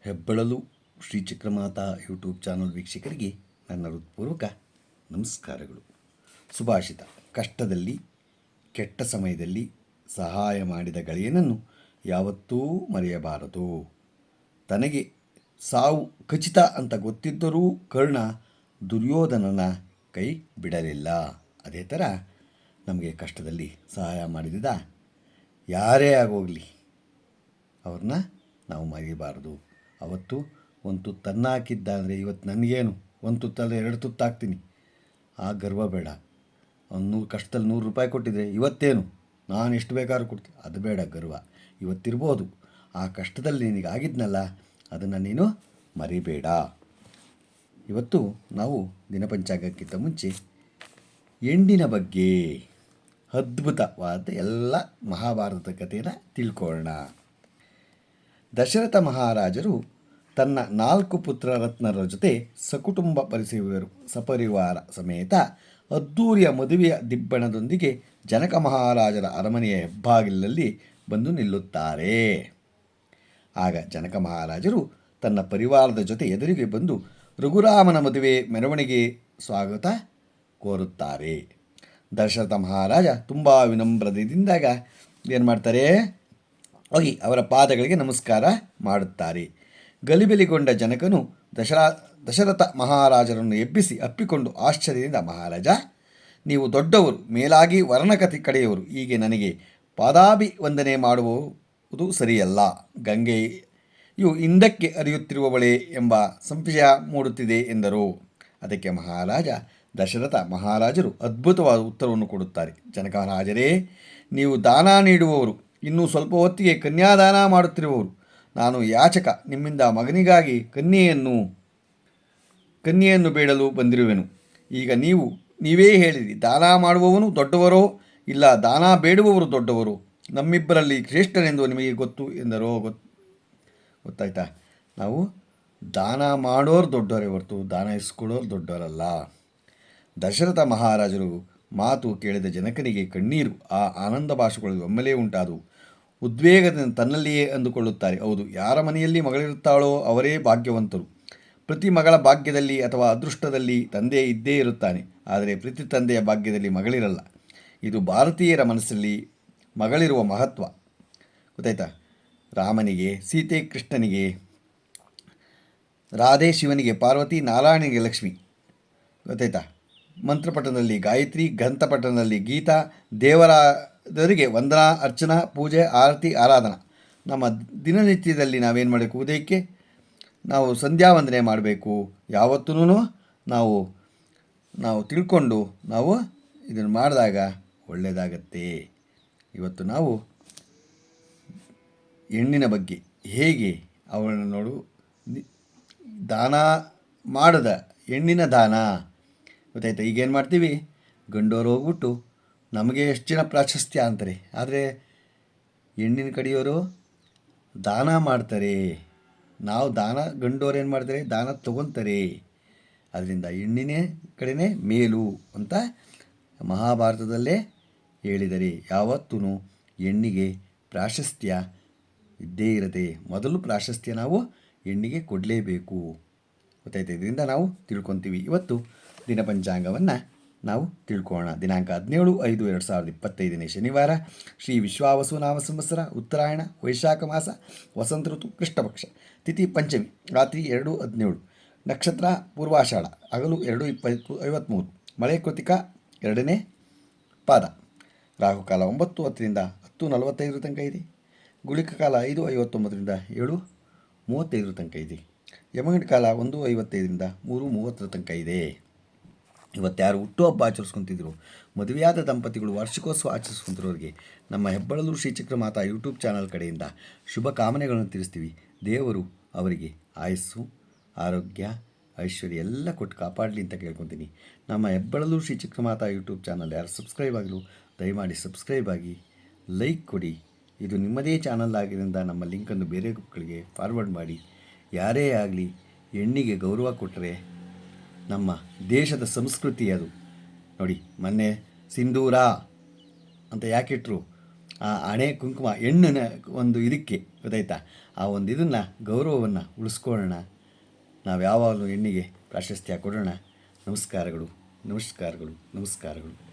ಹೆಬ್ಬಳಲು Shri Chakramata YouTube channel ವೀಕ್ಷಕರಿಗೆ ನನ್ನ ಹೃತ್ಪೂರ್ವಕ ನಮಸ್ಕಾರಗಳು. ಸುಭಾಷಿತ: ಕಷ್ಟದಲ್ಲಿ ಕೆಟ್ಟ ಸಮಯದಲ್ಲಿ ಸಹಾಯ ಮಾಡಿದ ಗೆಳೆಯನನ್ನು ಯಾವತ್ತೂ ಮರೆಯಬಾರದು. ತನಗೆ ಸಾವು ಖಚಿತ ಅಂತ ಗೊತ್ತಿದ್ದರೂ ಕರ್ಣ ದುರ್ಯೋಧನನ ಕೈ ಬಿಡಲಿಲ್ಲ. ಅದೇ ಥರ ನಮಗೆ ಕಷ್ಟದಲ್ಲಿ ಸಹಾಯ ಮಾಡಿದ ಯಾರೇ ಆಗೋಗಲಿ ಅವ್ರನ್ನ ನಾವು ಮರೆಯಬಾರ್ದು. ಅವತ್ತು ಒಂದು ತುತ್ತು ಅನ್ನ ಹಾಕಿದ್ದ ಅಂದರೆ ಇವತ್ತು ನನಗೇನು ಒಂದು ತುತ್ತಲ್ಲ 2 ತುತ್ತು ಹಾಕ್ತೀನಿ, ಆ ಗರ್ವ ಬೇಡ. ಅವ್ನು ಕಷ್ಟದಲ್ಲಿ ₹100 ಕೊಟ್ಟಿದ್ದರೆ ಇವತ್ತೇನು ನಾನು ಎಷ್ಟು ಬೇಕಾದ್ರೂ ಕೊಡ್ತೀನಿ, ಅದು ಬೇಡ ಗರ್ವ. ಇವತ್ತಿರ್ಬೋದು, ಆ ಕಷ್ಟದಲ್ಲಿ ನಿನಗೆ ಆಗಿದ್ನಲ್ಲ ಅದನ್ನು ನೀನು ಮರಿಬೇಡ. ಇವತ್ತು ನಾವು ದಿನಪಂಚಾಂಗಕ್ಕಿಂತ ಮುಂಚೆ ಹೆಣ್ಣಿನ ಬಗ್ಗೆ ಅದ್ಭುತವಾದ ಎಲ್ಲ ಮಹಾಭಾರತದ ಕಥೆಯನ್ನು ತಿಳ್ಕೊಳ್ಳೋಣ. ದಶರಥ ಮಹಾರಾಜರು ತನ್ನ 4 ಪುತ್ರ ರತ್ನರ ಜೊತೆ ಸಕುಟುಂಬ ಸಪರಿವಾರ ಸಮೇತ ಅದ್ದೂರಿಯ ಮದುವೆಯ ದಿಬ್ಬಣದೊಂದಿಗೆ ಜನಕ ಮಹಾರಾಜರ ಅರಮನೆಯ ಹೆಬ್ಬಾಗಿಲಲ್ಲಿ ಬಂದು ನಿಲ್ಲುತ್ತಾರೆ. ಆಗ ಜನಕ ಮಹಾರಾಜರು ತನ್ನ ಪರಿವಾರದ ಜೊತೆ ಎದುರಿಗೆ ಬಂದು ರಘುರಾಮನ ಮದುವೆ ಮೆರವಣಿಗೆ ಸ್ವಾಗತ ಕೋರುತ್ತಾರೆ. ದಶರಥ ಮಹಾರಾಜ ತುಂಬ ವಿನಮ್ರದಿಂದಾಗ ಏನು ಮಾಡ್ತಾರೆ, ಹೋಗಿ ಅವರ ಪಾದಗಳಿಗೆ ನಮಸ್ಕಾರ ಮಾಡುತ್ತಾರೆ. ಗಲಿಬಿಲಿಗೊಂಡ ಜನಕನು ದಶರಥ ಮಹಾರಾಜರನ್ನು ಎಬ್ಬಿಸಿ ಅಪ್ಪಿಕೊಂಡು ಆಶ್ಚರ್ಯದಿಂದ, ಮಹಾರಾಜ, ನೀವು ದೊಡ್ಡವರು, ಮೇಲಾಗಿ ವರ್ಣಕತಿ ಕಡೆಯವರು, ಹೀಗೆ ನನಗೆ ಪಾದಾಭಿವಂದನೆ ಮಾಡುವುದು ಸರಿಯಲ್ಲ. ಗಂಗೆಯು ಹಿಂದಕ್ಕೆ ಹರಿಯುತ್ತಿರುವವಳೆ ಎಂಬ ಸಂಶಯ ಮೂಡುತ್ತಿದೆ ಎಂದರು. ಅದಕ್ಕೆ ದಶರಥ ಮಹಾರಾಜರು ಅದ್ಭುತವಾದ ಉತ್ತರವನ್ನು ಕೊಡುತ್ತಾರೆ. ಜನಕ ಮಹಾರಾಜರೇ, ನೀವು ದಾನ ನೀಡುವವರು, ಇನ್ನೂ ಸ್ವಲ್ಪ ಹೊತ್ತಿಗೆ ಕನ್ಯಾದಾನ ಮಾಡುತ್ತಿರುವವರು. ನಾನು ಯಾಚಕ, ನಿಮ್ಮಿಂದ ಮಗನಿಗಾಗಿ ಕನ್ಯೆಯನ್ನು ಬೇಡಲು ಬಂದಿರುವೆನು. ಈಗ ನೀವೇ ಹೇಳಿರಿ, ದಾನ ಮಾಡುವವನು ದೊಡ್ಡವರೋ ಇಲ್ಲ ದಾನ ಬೇಡುವವರು ದೊಡ್ಡವರು? ನಮ್ಮಿಬ್ಬರಲ್ಲಿ ಶ್ರೇಷ್ಠನೆಂದು ನಿಮಗೆ ಗೊತ್ತು ಎಂದರೋ? ಗೊತ್ತಾಯ್ತಾ? ನಾವು ದಾನ ಮಾಡೋರು ದೊಡ್ಡವರೇ ಹೊರತು ದಾನ ಇಸ್ಕೊಳ್ಳೋರು ದೊಡ್ಡವರಲ್ಲ. ದಶರಥ ಮಹಾರಾಜರು ಮಾತು ಕೇಳಿದ ಜನಕನಿಗೆ ಕಣ್ಣೀರು, ಆ ಆನಂದ ಭಾಷೆಗಳು ಒಮ್ಮೆಲೇ ಉಂಟಾದವು. ಉದ್ವೇಗದಿಂದ ತನ್ನಲ್ಲಿಯೇ ಅಂದುಕೊಳ್ಳುತ್ತಾರೆ, ಹೌದು, ಯಾರ ಮನೆಯಲ್ಲಿ ಮಗಳಿರುತ್ತಾಳೋ ಅವರೇ ಭಾಗ್ಯವಂತರು. ಪ್ರತಿ ಮಗಳ ಭಾಗ್ಯದಲ್ಲಿ ಅಥವಾ ಅದೃಷ್ಟದಲ್ಲಿ ತಂದೆ ಇದ್ದೇ ಇರುತ್ತಾನೆ, ಆದರೆ ಪ್ರತಿ ತಂದೆಯ ಭಾಗ್ಯದಲ್ಲಿ ಮಗಳಿರಲ್ಲ. ಇದು ಭಾರತೀಯರ ಮನಸ್ಸಲ್ಲಿ ಮಗಳಿರುವ ಮಹತ್ವ. ಗೊತ್ತಾಯ್ತಾ? ರಾಮನಿಗೆ ಸೀತೆ, ಕೃಷ್ಣನಿಗೆ ರಾಧೆ, ಶಿವನಿಗೆ ಪಾರ್ವತಿ, ನಾರಾಯಣನಿಗೆ ಲಕ್ಷ್ಮಿ. ಗೊತ್ತಾಯ್ತಾ? ಮಂತ್ರಪಟ್ಟಣದಲ್ಲಿ ಗಾಯತ್ರಿ, ಗ್ರಂಥಪಟ್ಟಣದಲ್ಲಿ ಗೀತಾ, ದೇವರಿಗೆ ವಂದನಾ, ಅರ್ಚನಾ, ಪೂಜೆ, ಆರತಿ, ಆರಾಧನಾ. ನಮ್ಮ ದಿನನಿತ್ಯದಲ್ಲಿ ನಾವೇನು ಮಾಡಬೇಕು? ಉದಯಕ್ಕೆ ನಾವು ಸಂಧ್ಯಾ ವಂದನೆ ಮಾಡಬೇಕು. ಯಾವತ್ತೂ ನಾವು ತಿಳ್ಕೊಂಡು ನಾವು ಇದನ್ನು ಮಾಡಿದಾಗ ಒಳ್ಳೆಯದಾಗತ್ತೆ. ಇವತ್ತು ನಾವು ಹೆಣ್ಣಿನ ಬಗ್ಗೆ ಹೇಗೆ ಅವಳನ್ನು ನೋಡು, ದಾನ ಮಾಡದ ಹೆಣ್ಣಿನ ದಾನ. ಗೊತ್ತಾಯ್ತಾ? ಈಗೇನು ಮಾಡ್ತೀವಿ, ಗಂಡೋರು ಹೋಗ್ಬಿಟ್ಟು ನಮಗೆ ಎಷ್ಟು ಜನ ಪ್ರಾಶಸ್ತ್ಯ ಅಂತಾರೆ, ಆದರೆ ಹೆಣ್ಣಿನ ಕಡೆಯೋರು ದಾನ ಮಾಡ್ತಾರೆ. ನಾವು ಗಂಡೋರು ಏನು ಮಾಡ್ತಾರೆ, ದಾನ ತೊಗೊತಾರೆ. ಅದರಿಂದ ಹೆಣ್ಣಿನ ಕಡೆನೇ ಮೇಲು ಅಂತ ಮಹಾಭಾರತದಲ್ಲೇ ಹೇಳಿದರೆ, ಯಾವತ್ತೂ ಹೆಣ್ಣಿಗೆ ಪ್ರಾಶಸ್ತ್ಯ ಇದ್ದೇ ಇರತ್ತೆ. ಮೊದಲು ಪ್ರಾಶಸ್ತ್ಯ ನಾವು ಹೆಣ್ಣಿಗೆ ಕೊಡಲೇಬೇಕು. ಗೊತ್ತಾಯ್ತು? ಇದರಿಂದ ನಾವು ತಿಳ್ಕೊತೀವಿ. ಇವತ್ತು ದಿನಪಂಚಾಂಗವನ್ನು ನಾವು ತಿಳ್ಕೊಳ್ಳೋಣ. ದಿನಾಂಕ 17/5/2025 ಶನಿವಾರ, ಶ್ರೀ ವಿಶ್ವಾವಸು ನಾಮ ಸಂವತ್ಸರ, ಉತ್ತರಾಯಣ, ವೈಶಾಖ ಮಾಸ, ವಸಂತ ಋತು, ಕೃಷ್ಣಪಕ್ಷ, ತಿಥಿ ಪಂಚಮಿ, ರಾತ್ರಿ 2:17, ನಕ್ಷತ್ರ ಪೂರ್ವಾಷಾಢ, ಹಗಲು 2:53, ಮಳೆ ಕೃತಿಕ 2ನೇ ಪಾದ, ರಾಹುಕಾಲ 9:10ರಿಂದ 10:45 ತನಕ ಇದೆ, ಗುಳಿಕ ಕಾಲ 5:59ರಿಂದ 7:35 ತನಕ ಇದೆ, ಯಮಗಂಡ ಕಾಲ 1:55ರಿಂದ 3:30 ತನಕ ಇದೆ. ಇವತ್ತು ಯಾರು ಹುಟ್ಟುಹಬ್ಬ ಆಚರಿಸ್ಕೊತಿದ್ರು, ಮದುವೆಯಾದ ದಂಪತಿಗಳು ವಾರ್ಷಿಕೋತ್ಸವ ಆಚರಿಸ್ಕೊಂತಿರೋರಿಗೆ ನಮ್ಮ ಹೆಬ್ಬಳಲು ಶ್ರೀ ಚಕ್ರಮಾತಾ ಯೂಟ್ಯೂಬ್ ಚಾನಲ್ ಕಡೆಯಿಂದ ಶುಭ ಕಾಮನೆಗಳನ್ನು ತಿಳಿಸ್ತೀವಿ. ದೇವರು ಅವರಿಗೆ ಆಯಸ್ಸು, ಆರೋಗ್ಯ, ಐಶ್ವರ್ಯ ಎಲ್ಲ ಕೊಟ್ಟು ಕಾಪಾಡಲಿ ಅಂತ ಕೇಳ್ಕೊತೀನಿ. ನಮ್ಮ ಹೆಬ್ಬಳಲು ಶ್ರೀ ಚಕ್ರಮಾತಾ ಯೂಟ್ಯೂಬ್ ಚಾನಲ್ ಯಾರು ಸಬ್ಸ್ಕ್ರೈಬ್ ಆಗಲು ದಯಮಾಡಿ ಸಬ್ಸ್ಕ್ರೈಬ್ ಆಗಿ, ಲೈಕ್ ಕೊಡಿ. ಇದು ನಿಮ್ಮದೇ ಚಾನಲ್ ಆಗಿದ್ದರಿಂದ ನಮ್ಮ ಲಿಂಕನ್ನು ಬೇರೆ ಗ್ರೂಪ್ಗಳಿಗೆ ಫಾರ್ವರ್ಡ್ ಮಾಡಿ. ಯಾರೇ ಆಗಲಿ ಹೆಣ್ಣಿಗೆ ಗೌರವ ಕೊಟ್ಟರೆ ನಮ್ಮ ದೇಶದ ಸಂಸ್ಕೃತಿ ಅದು. ನೋಡಿ, ಮೊನ್ನೆ ಸಿಂಧೂರ ಅಂತ ಯಾಕಿಟ್ರು? ಆ ಹಣೆ ಕುಂಕುಮ ಹೆಣ್ಣಿನ ಒಂದು ಇದಕ್ಕೆ ಗೊತ್ತಾಯ್ತಾ, ಆ ಒಂದು ಇದನ್ನು ಗೌರವವನ್ನು ಉಳಿಸ್ಕೊಳ್ಳೋಣ. ನಾವು ಯಾವಾಗಲೂ ಹೆಣ್ಣಿಗೆ ಪ್ರಾಶಸ್ತ್ಯ ಕೊಡೋಣ. ನಮಸ್ಕಾರಗಳು, ನಮಸ್ಕಾರಗಳು, ನಮಸ್ಕಾರಗಳು.